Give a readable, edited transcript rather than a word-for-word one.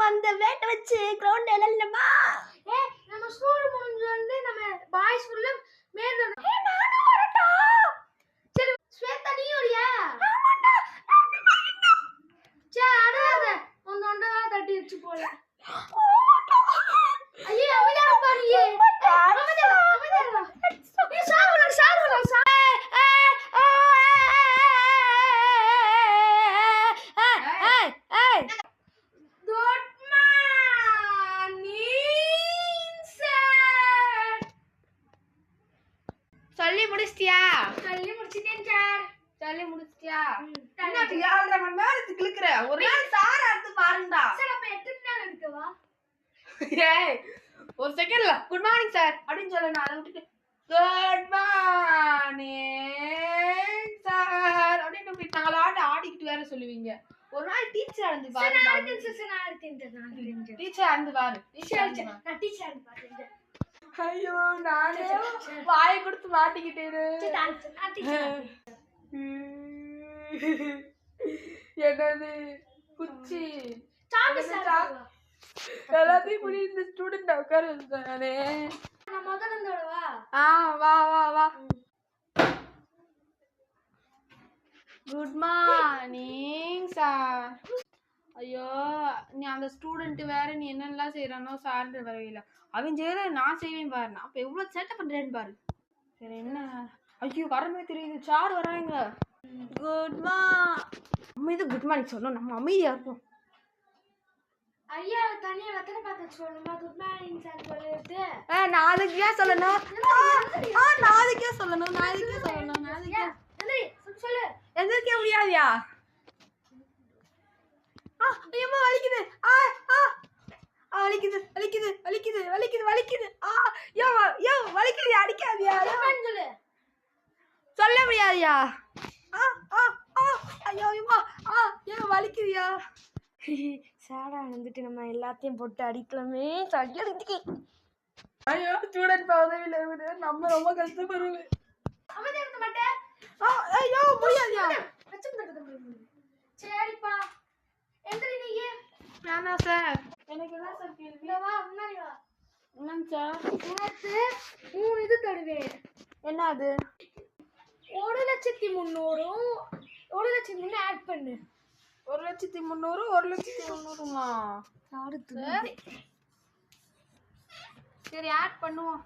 அந்த வேட்டை வச்சு கிரவுண்ட் விளையாடலாமா? நம்ம ஸ்கூல் முடிஞ்சு வந்து நம்ம பாய்ஸ் ஃபுல்லா மேல நானும் வரட்டா? சரி ஸ்வேதா நீ வரியா? ஆமாடா. சே அடாத ஒன்னொண்டா தட்டி வச்சு போல. ஐயோ அமைதியா பாரு. அமைதியா நீ சாவுடா சாவுடா சொல்லி முடிச்சிட்டியா? சொல்லி முடிச்சிட்டேன் சார். சொல்லி முடிச்சிட்டியா? என்ன 7:30 மணி நேரத்துக்கு இழுக்குற? ஒரு நாள் சார் அடுத்து பாருங்கடா. சார் அப்ப 8 நாள் எடுக்கவா? ஏய் ஒரு செகண்ட்ல குட் மார்னிங் சார் அப்படினு சொல்லணும். அத விட்டுட்டு குட் மார்னிங் சார் அப்படினு இப்படி நாலாட்ட ஆடிக்கிட்டு வேற சொல்லுவீங்க. ஒரு நாள் டீச்சர் வந்து பாருங்க. நான் டீச்சர் வந்து பாரு. நான் டீச்சர் வந்து பாத்தேன். ஐயோ நானே வாய் கொடுத்து மாட்டிக்கிட்டேனே. என்னது குச்சி எல்லாத்தையும் புரிய இந்த ஸ்டூடெண்ட் உட்கார வந்தானே. நான் முதல்ல இருந்து வரவா? வா வா வா. Good morning sir. ஐயோ நீ அந்த ஸ்டூடெண்ட் வேற நீ என்னெல்லாம் செய்யறானோ சார் வரவே. அவன் செய்யற நான் செய்வேன் பாரு. நான் அப்ப எவ்வளவு சேட்டை பண்றேன்னு பாரு. சரி என்ன? ஐயோ வரமே தெரியுது சார் வராங்க. Good morning. குட் மார்னிங் சொல்லணும். நம்ம அமைதியா இருக்கும். ஐயா தனியா வெத்தனை பார்த்து சொல்லணுமா? குட் மார்னிங் சார் சொல்லிட்டு நான் அதுக்கு ஏன் சொல்லணும்? நான் அதுக்கே சொல்லணும். சொல்லு எதுக்கே முடியாதியா? ஐயம்மா வலிக்குது. வலிக்குது வலிக்குது வலிக்குது வலிக்குது வலிக்குது. யோ யோ வலிக்குது அடிக்காதியா? சொல்லு. சொல்ல முடியாதியா? ஐயோ ஐயம்மா ஏன் வலிக்குதியா? சாடா வந்துட்டு நம்ம எல்லாத்தையும் போட்டு அடிக்கலாமே. சடிக்கு ஐயோ ஸ்டூடெண்ட் பதவியில இருந்து நம்ம ரொம்ப கஷ்டப்படுவேன். அமைதியா இருக்க மாட்டேன். ஐயோ முடியாதியா? சரிப்பா எந்திரி நீ. நானா சார்? எனக்கு என்ன சார் கேள்வி? வா முன்னாடி வா. என்னங்க சார்? உனக்கு 3 இது தருவேன். என்ன அது? 1,300 1,00,000 ஆட் பண்ணு. 1,300 1,300மா? அடுத்து சரி ஆட் பண்ணுவோம்.